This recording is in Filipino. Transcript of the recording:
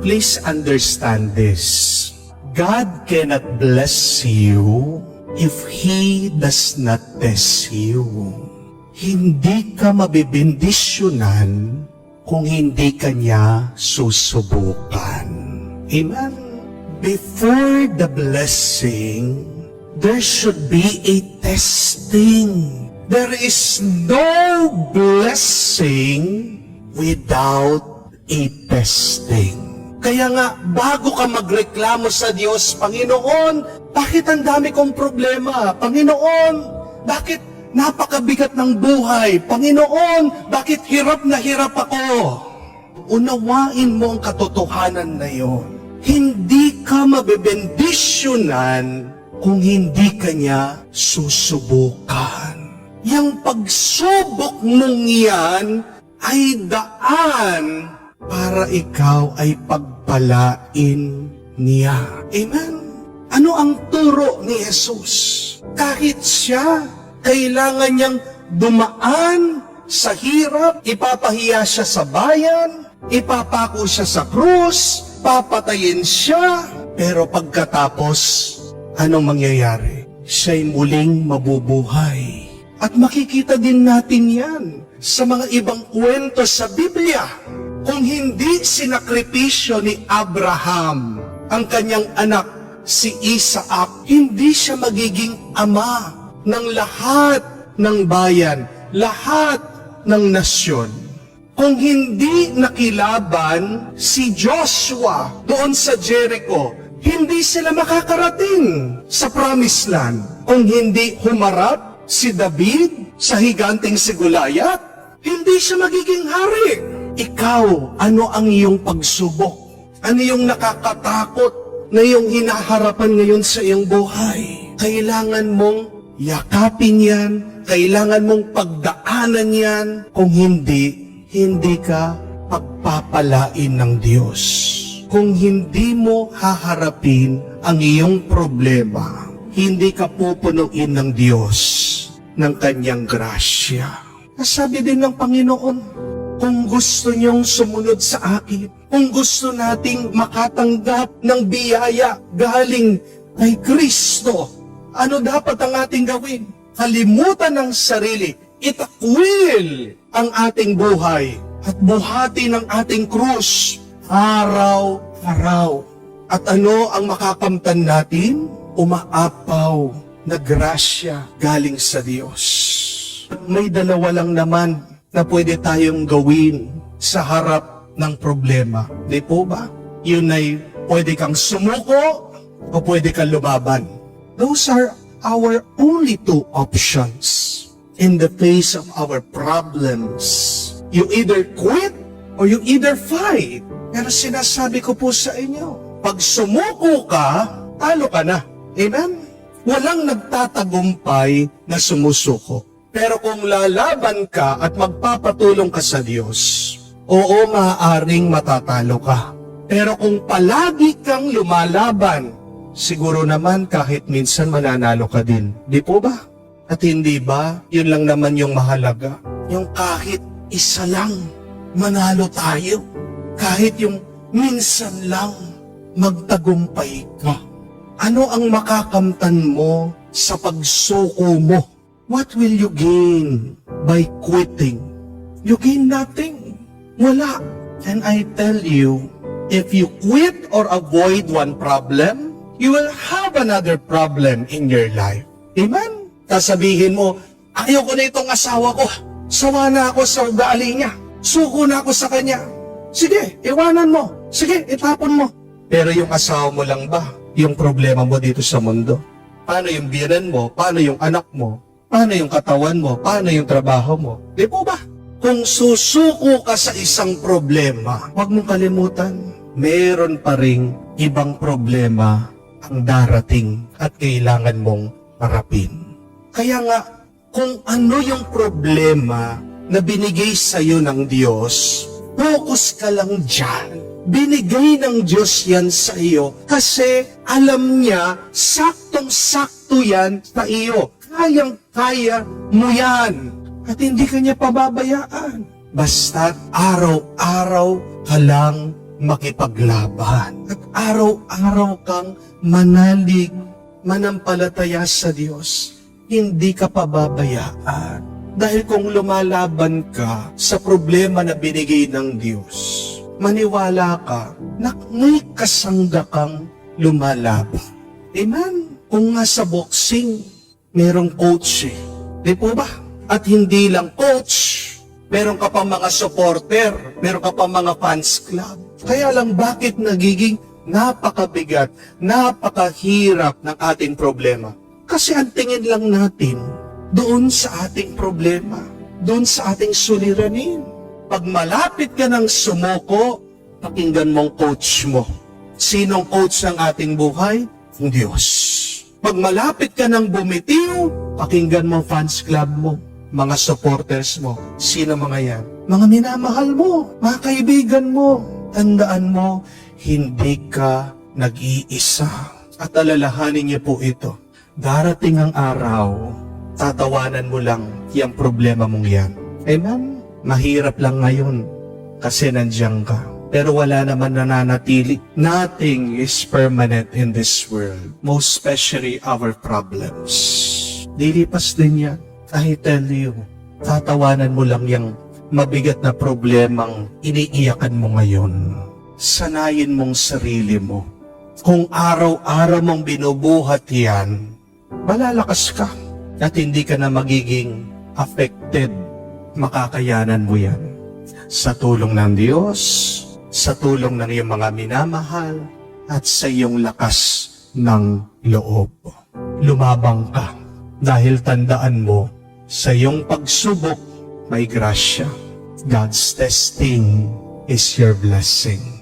please understand this. God cannot bless you if He does not test you. Hindi ka mabibindisyonan kung hindi ka niya susubukan. Amen? Before the blessing, there should be a testing. There is no blessing without a testing. Kaya nga, bago ka magreklamo sa Diyos, Panginoon, bakit ang dami kong problema? Panginoon, bakit napakabigat ng buhay? Panginoon, bakit hirap na hirap ako? Unawain mo ang katotohanan na yon. Hindi ka mabibendisyonan kung hindi ka niya susubukan. Yang pagsubok mong yan ay daan para ikaw ay pagpalain niya. Amen? Ano ang turo ni Jesus? Kahit siya, kailangan niyang dumaan sa hirap, ipapahiya siya sa bayan, ipapako siya sa krus, papatayin siya, pero pagkatapos, anong mangyayari? Siya'y muling mabubuhay. At makikita din natin yan sa mga ibang kwento sa Biblia. Kung hindi sinakripisyo ni Abraham ang kanyang anak, si Isaac, hindi siya magiging ama ng lahat ng bayan, lahat ng nasyon. Kung hindi nakilaban si Joshua doon sa Jericho, hindi sila makakarating sa Promised Land. Kung hindi humarap si David sa higanting si Goliath, hindi siya magiging hari. Ikaw, ano ang iyong pagsubok? Ano yung nakakatakot na iyong hinaharapan ngayon sa iyong buhay? Kailangan mong yakapin yan, kailangan mong pagdaanan yan. Kung hindi, hindi ka pagpapalain ng Diyos. Kung hindi mo haharapin ang iyong problema, hindi ka pupunuin ng Diyos ng kanyang grasya. Sabi din ng Panginoon, kung gusto niyong sumunod sa akin, kung gusto nating makatanggap ng biyaya galing kay Kristo, ano dapat ang ating gawin? Kalimutan ang sarili, itakwil ang ating buhay, at buhati ng ating krus, araw-araw. At ano ang makakamtan natin? Umaapaw na grasya galing sa Diyos. May dalawa lang naman na pwede tayong gawin sa harap ng problema. Di po ba? Yun ay pwede kang sumuko o pwede kang lumaban. Those are our only two options in the face of our problems. You either quit or you either fight. Pero sinasabi ko po sa inyo, pag sumuko ka, talo ka na. Amen? Walang nagtatagumpay na sumusuko. Pero kung lalaban ka at magpapatulong ka sa Diyos, oo, maaaring matatalo ka. Pero kung palagi kang lumalaban, siguro naman kahit minsan mananalo ka din. Di po ba? At hindi ba, yun lang naman yung mahalaga. Yung kahit isa lang, manalo tayo. Kahit yung minsan lang, magtagumpay ka. Ano ang makakamtan mo sa pagsuko mo? What will you gain by quitting? You gain nothing. Wala. And I tell you, if you quit or avoid one problem, you will have another problem in your life. Amen? Sasabihin mo, ayaw ko na itong asawa ko. Sawa na ako sa ugali niya. Suko na ako sa kanya. Sige, iwanan mo. Sige, itapon mo. Pero yung asawa mo lang ba yung problema mo dito sa mundo? Paano yung biyanan mo? Paano yung anak mo? Paano yung katawan mo? Paano yung trabaho mo? Di po ba? Kung susuko ka sa isang problema, huwag mong kalimutan, meron pa ring ibang problema ang darating at kailangan mong harapin. Kaya nga, kung ano yung problema na binigay sa iyo ng Diyos, focus ka lang dyan. Binigay ng Diyos yan sa iyo kasi alam niya, saktong-sakto yan sa iyo. Kayang-kaya mo yan. At hindi ka niya pababayaan. Basta't araw-araw ka lang makipaglaban. At araw-araw kang manalig, manampalataya sa Diyos. Hindi ka pababayaan. Dahil kung lumalaban ka sa problema na binigay ng Diyos, maniwala ka na may kasangga kang lumalaban. Amen? Kung nga sa boxing, merong coach eh. Di po ba? At hindi lang coach, meron ka pa mga supporter, meron ka pa mga fans club. Kaya lang bakit nagiging napakabigat, napakahirap ng ating problema? Kasi ang tingin lang natin doon sa ating problema, doon sa ating suliranin. Pag malapit ka ng sumuko, pakinggan mong coach mo. Sinong coach ng ating buhay? Ang Diyos. Pag malapit ka ng bumitiw, pakinggan mo fans club mo, mga supporters mo. Sino mga yan? Mga minamahal mo, mga kaibigan mo. Tandaan mo, hindi ka nag-iisa. At alalahanin niyo po ito. Darating ang araw, tatawanan mo lang yung problema mong yan. Amen? Mahirap lang ngayon kasi nandiyan ka. Pero wala naman nananatili. Nothing is permanent in this world. Most especially our problems. Dilipas din yan. I tell you, tatawanan mo lang yung mabigat na problemang iniiyakan mo ngayon. Sanayin mong sarili mo. Kung araw-araw mong binubuhat yan, malalakas ka at hindi ka na magiging affected. Makakayanan mo yan. Sa tulong ng Diyos, sa tulong ng iyong mga minamahal, at sa iyong lakas ng loob. Lumabang ka dahil tandaan mo, sa iyong pagsubok, may grasya. God's testing is your blessing.